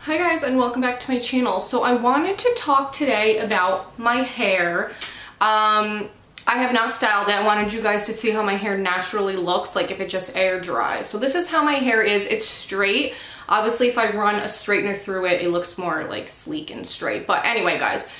Hi guys, and welcome back to my channel. So I wanted to talk today about my hair. I have not styled it. I wanted you guys to see how my hair naturally looks, like if it just air dries. So this is how my hair is. It's straight. Obviously if I run a straightener through it, it looks more like sleek and straight. But anyway guys,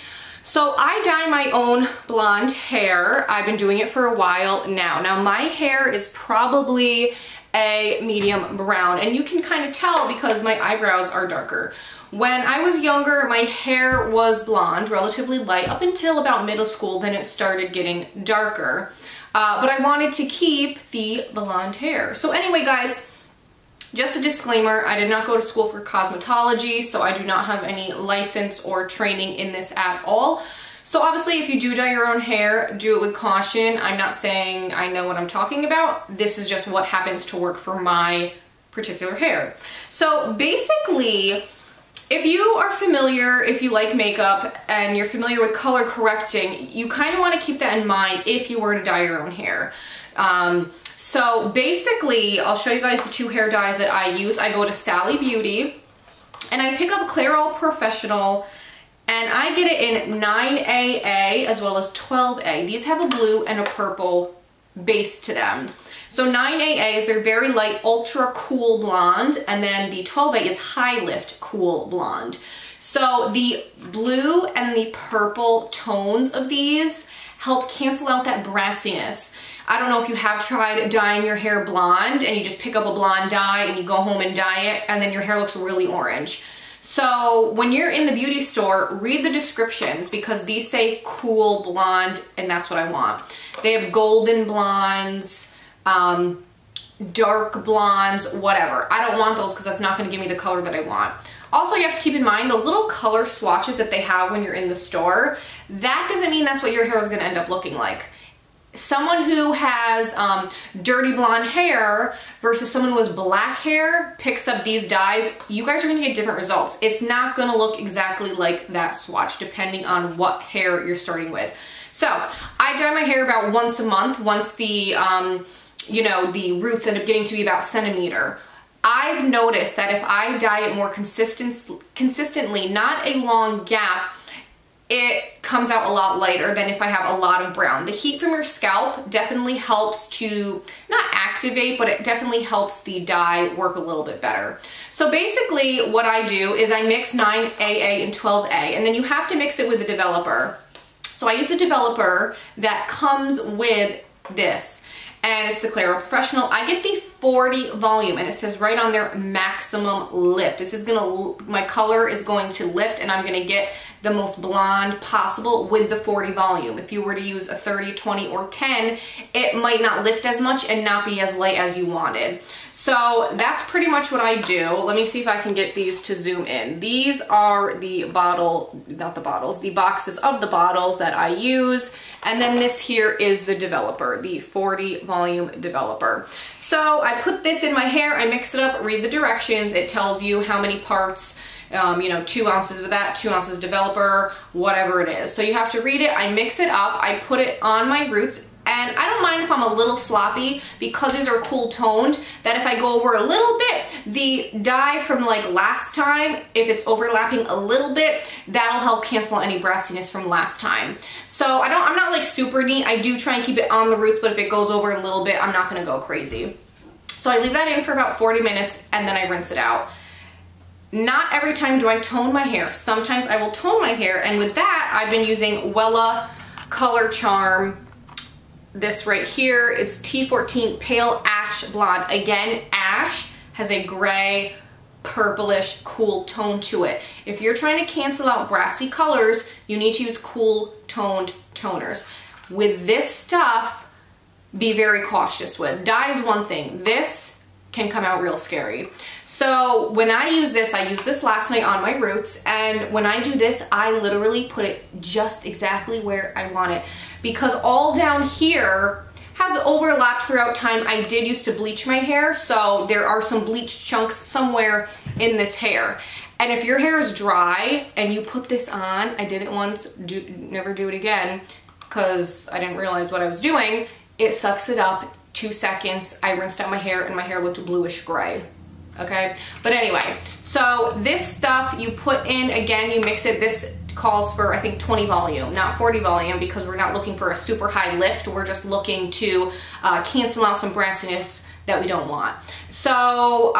so I dye my own blonde hair. I've been doing it for a while now. Now my hair is probably a medium brown, and you can kind of tell because my eyebrows are darker. When I was younger, my hair was blonde, relatively light, up until about middle school, then it started getting darker. But I wanted to keep the blonde hair. So anyway guys, just a disclaimer, I did not go to school for cosmetology, so I do not have any license or training in this at all. So obviously if you do dye your own hair, do it with caution. I'm not saying I know what I'm talking about. This is just what happens to work for my particular hair. So basically, if you are familiar, if you like makeup and you're familiar with color correcting, you kind of want to keep that in mind if you were to dye your own hair. So basically, I'll show you guys the two hair dyes that I use. I go to Sally Beauty and I pick up Clairol Professional, and I get it in 9AA as well as 12A. These have a blue and a purple base to them. So 9AA is they're very light, ultra cool blonde, and then the 12A is high lift cool blonde. So the blue and the purple tones of these help cancel out that brassiness. I don't know if you have tried dyeing your hair blonde and you just pick up a blonde dye and you go home and dye it and then your hair looks really orange. So when you're in the beauty store, read the descriptions because these say cool blonde and that's what I want. They have golden blondes, dark blondes, whatever. I don't want those because that's not going to give me the color that I want. Also, you have to keep in mind those little color swatches that they have when you're in the store, that doesn't mean that's what your hair is going to end up looking like. Someone who has dirty blonde hair versus someone who has black hair picks up these dyes, you guys are going to get different results. It's not going to look exactly like that swatch depending on what hair you're starting with. So I dye my hair about once a month, once the you know, the roots end up getting to be about a centimeter. I've noticed that if I dye it more consistently, not a long gap, it comes out a lot lighter than if I have a lot of brown. The heat from your scalp definitely helps to, not activate, but it definitely helps the dye work a little bit better. So basically what I do is I mix 9AA and 12A, and then you have to mix it with the developer. So I use the developer that comes with this, and it's the Clairol Professional. I get the 40 volume, and it says right on there maximum lift. This is gonna, my color is going to lift, and I'm gonna get the most blonde possible with the 40 volume. If you were to use a 30, 20, or 10, it might not lift as much and not be as light as you wanted. So that's pretty much what I do. Let me see if I can get these to zoom in. These are the bottle, not the bottles, the boxes of the bottles that I use. And then this here is the developer, the 40 volume developer. So I put this in my hair, I mix it up, read the directions. It tells you how many parts, you know, 2 ounces of that, 2 ounces developer, whatever it is. So you have to read it, I mix it up, I put it on my roots, and I don't mind if I'm a little sloppy because these are cool toned, that if I go over a little bit, the dye from like last time, if it's overlapping a little bit, that'll help cancel any brassiness from last time. So I'm not like super neat, I do try and keep it on the roots, but if it goes over a little bit, I'm not gonna go crazy. So I leave that in for about 40 minutes and then I rinse it out. Not every time do I tone my hair. Sometimes I will tone my hair, and with that, I've been using Wella Color Charm. This right here, it's T14 Pale Ash Blonde. Again, ash has a gray, purplish, cool tone to it. If you're trying to cancel out brassy colors, you need to use cool toned toners. With this stuff, be very cautious with. Dye is one thing. This can come out real scary. So when I use this last night on my roots, and when I do this, I literally put it just exactly where I want it, because all down here has overlapped throughout time. I did used to bleach my hair, so there are some bleach chunks somewhere in this hair. And if your hair is dry and you put this on, I did it once, never do it again, because I didn't realize what I was doing, it sucks it up. 2 seconds, I rinsed out my hair and my hair looked bluish gray. okay? But anyway, so this stuff you put in, again, you mix it. This calls for, I think, 20 volume, not 40 volume, because we're not looking for a super high lift. We're just looking to cancel out some brassiness that we don't want. So,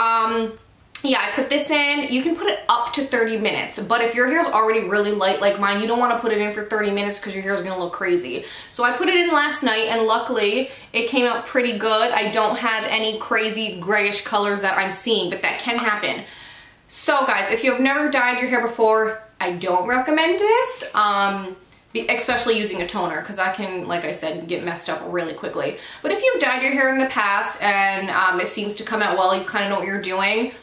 yeah, I put this in. You can put it up to 30 minutes, but if your hair is already really light like mine, you don't want to put it in for 30 minutes because your hair is going to look crazy. So I put it in last night, and luckily it came out pretty good. I don't have any crazy grayish colors that I'm seeing, but that can happen. So guys, if you have never dyed your hair before, I don't recommend this, especially using a toner, because that can, like I said, get messed up really quickly. But if you've dyed your hair in the past and it seems to come out well, you kind of know what you're doing.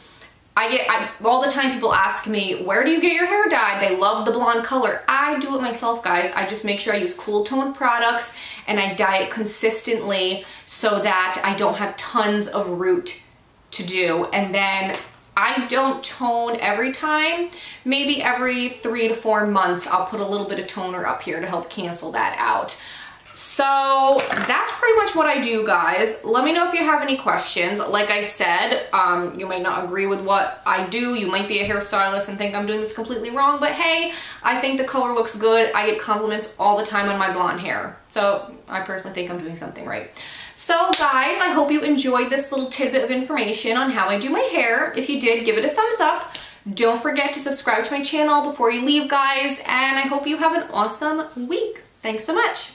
All the time people ask me, where do you get your hair dyed? They love the blonde color. I do it myself, guys. I just make sure I use cool tone products and I dye it consistently so that I don't have tons of root to do. And then I don't tone every time. Maybe every 3 to 4 months, I'll put a little bit of toner up here to help cancel that out. So that's pretty much what I do, guys. Let me know if you have any questions. Like I said, you might not agree with what I do. You might be a hairstylist and think I'm doing this completely wrong, but hey, I think the color looks good. I get compliments all the time on my blonde hair. So I personally think I'm doing something right. So guys, I hope you enjoyed this little tidbit of information on how I do my hair. If you did, give it a thumbs up. Don't forget to subscribe to my channel before you leave, guys, and I hope you have an awesome week. Thanks so much.